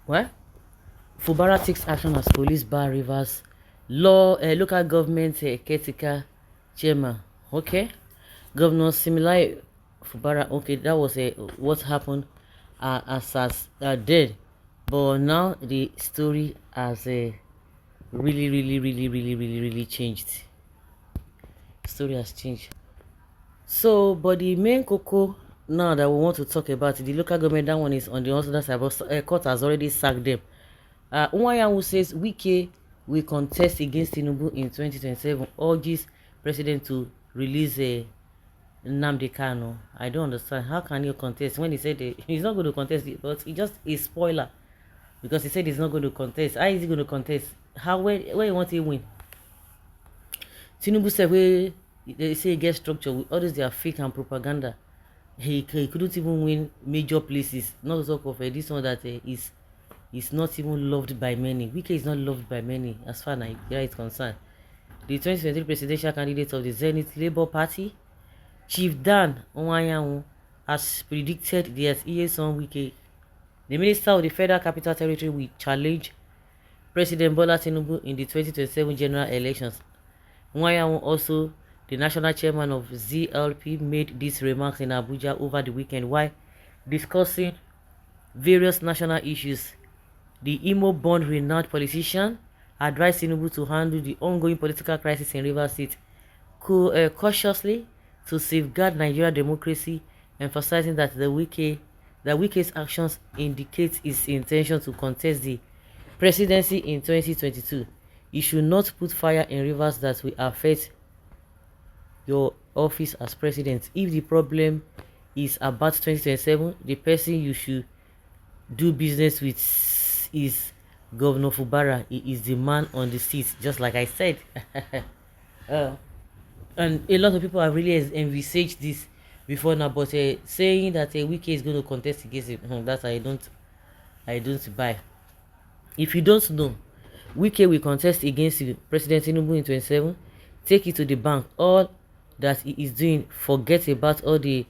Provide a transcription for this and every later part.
What? Fubara takes action as police bar Rivers local government caretaker chairman. Okay. Governor Similai Fubara. Okay, that was what happened as dead. But now the story has really changed. Story has changed. So, but the main cocoa now that we want to talk about, the local government, that one is on the other side, but court has already sacked them. Nwayanwu says Wike will contest against Tinubu in 2027, urges president to release Nnamdi Kanu. I don't understand. How can you contest when he said he's not going to contest it, but he just a spoiler because he said he's not going to contest. How is he going to contest? Where he want to win? Tinubu said where they say he gets structure with all this their fake and propaganda. He couldn't even win major places. Not to talk of this one that is not even loved by many. Wike is not loved by many as far as Nigeria is concerned. The 2023 presidential candidate of the Zenith Labour Party, Chief Dan Nwayanwu, has predicted that Nyesom Wike, the Minister of the Federal Capital Territory, will challenge President Bola Tinubu in the 2027 general elections. Nwayanwu, also the national chairman of ZLP, made these remarks in Abuja over the weekend while discussing various national issues. The Imo-born renowned politician advised Tinubu to handle the ongoing political crisis in Rivers State cautiously to safeguard Nigerian democracy, emphasizing that Wike's actions indicate his intention to contest the presidency in 2022. You should not put fire in rivers that will affect your office as president. If the problem is about 2027, the person you should do business with is Governor Fubara. He is the man on the seat, just like I said. And a lot of people have really envisaged this before now, but saying that Wike is going to contest against it, that I don't buy. If you don't know, Wike will contest against President Tinubu in 27. Take it to the bank. All that he is doing, forget about all the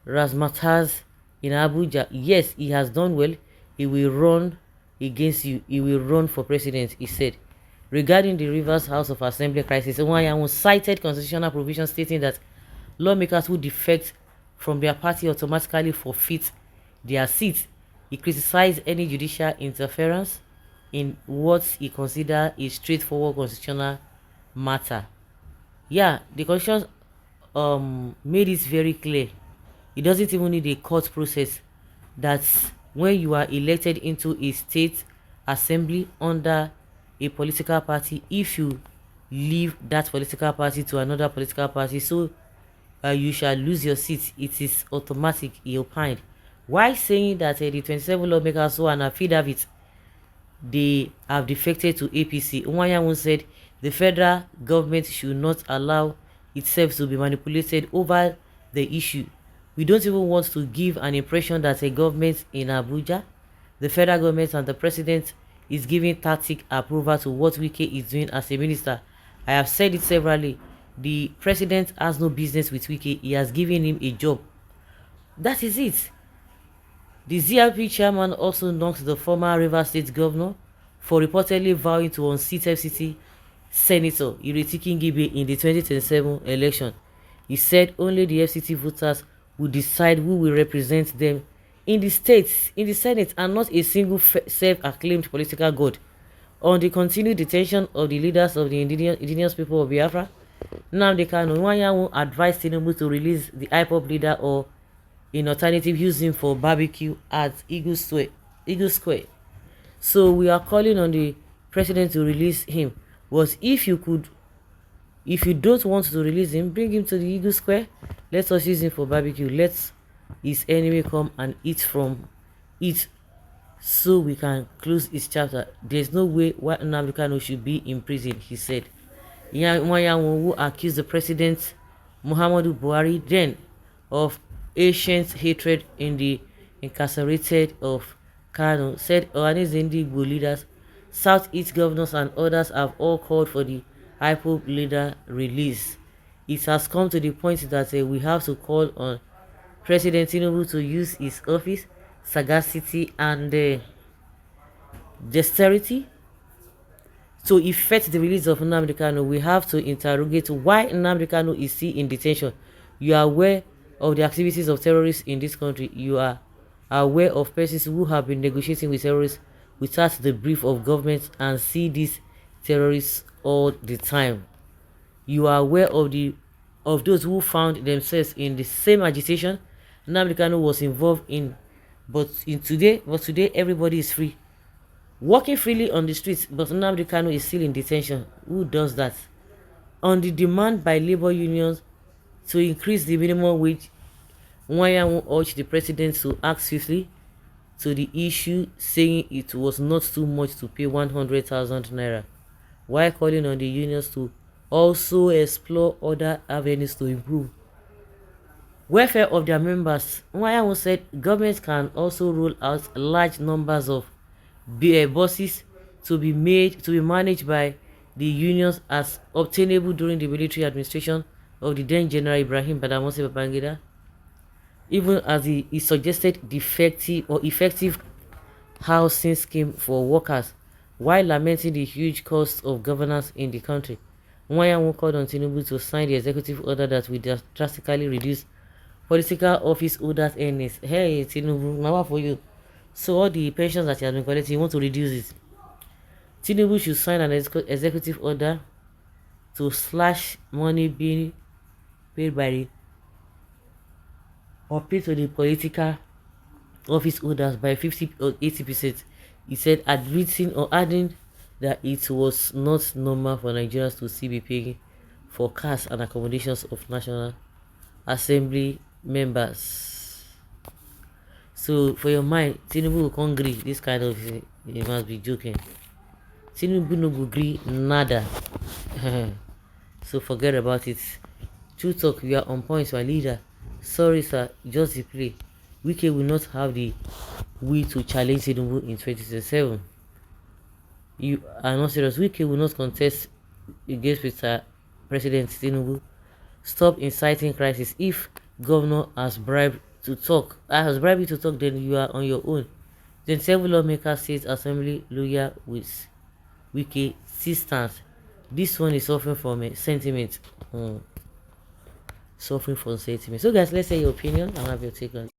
razzmatazz in Abuja. Yes, he has done well. He will run against you. He will run for president, he said. Regarding the Rivers House of Assembly crisis, Nwayanwu cited constitutional provisions stating that lawmakers who defect from their party automatically forfeit their seats. He criticized any judicial interference in what he considered a straightforward constitutional matter. Yeah, the constitution made it very clear. It doesn't even need a court process. That when you are elected into a state assembly under a political party, if you leave that political party to another political party, so you shall lose your seat, it is automatic, he opined. Why saying that the 27 lawmakers who are an affidavit, they have defected to APC. Nwayanwu said the federal government should not allow itself to be manipulated over the issue. We don't even want to give an impression that a government in Abuja, the federal government and the president is giving tacit approval to what Wike is doing as a minister. I have said it severally. The president has no business with Wike. He has given him a job. That is it. The ZLP chairman also knocked the former Rivers State governor for reportedly vowing to unseat FCT Senator Ireti Kingibe in the 2027 election. He said only the FCT voters will decide who will represent them in the states, in the Senate, and not a single self-acclaimed political god. On the continued detention of the leaders of the indigenous people of Biafra, Nnamdi Kanu, Nwayanwu advised Tinubu to release the IPOB leader or in alternative use him for barbecue at Eagle Square. So we are calling on the president to release him. But if you don't want to release him, bring him to the Eagle Square. Let us use him for barbecue. Let his enemy come and eat from it, so we can close his chapter. There's no way why Nnamdi Kanu should be in prison, he said. Nwayanwu, who accused the president Muhammadu Buhari then of ancient hatred in the incarcerated of Kanu, said Ohanaeze Ndigbo leaders, Southeast governors and others have all called for the IPOB leader release. It has come to the point that we have to call on President Tinubu to use his office, sagacity and dexterity to effect the release of Nnamdi Kanu, we have to interrogate why Nnamdi Kanu is still in detention. You are aware of the activities of terrorists in this country. You are aware of persons who have been negotiating with terrorists without the brief of government and see these terrorists all the time. You are aware of those who found themselves in the same agitation Nnamdi Kanu was involved in, but today everybody is free, walking freely on the streets, but Nnamdi Kanu is still in detention. Who does that? On the demand by labor unions to increase the minimum wage, Nwayamu urged the president to act swiftly to the issue, saying it was not too much to pay 100,000 naira, while calling on the unions to also explore other avenues to improve welfare of their members. Nwayamu said government can also roll out large numbers of buses to be managed by the unions as obtainable during the military administration of the then General Ibrahim Badamasi Babangida, even as he suggested effective housing scheme for workers, while lamenting the huge cost of governance in the country. Nwayamu called on Tinubu to sign the executive order that will drastically reduce political office holders' earnings. Hey Tinubu, now for you. So all the pensions that you have been collecting, you want to reduce it. Tinubu should sign an executive order to slash money being paid by the or paid to the political office holders by 50 or 80%. He said, admitting or adding that it was not normal for Nigerians to still be paying for cars and accommodations of National Assembly members. So for your mind, Tinubu will can't agree this kind of thing. You must be joking. Tinubu no go agree nada. So forget about it. True talk, we are on point, my leader. Sorry sir, just the play. Wike will not have the will to challenge Tinubu in 2027. You are not serious. Wike will not contest against Mr. President Tinubu. Stop inciting crisis. If governor has bribed you to talk, then you are on your own. Then several lawmakers state assembly lawyer with Wike stance. This one is suffering from a sentiment. Suffering from sentiment. So guys, let's say your opinion and have your take on it.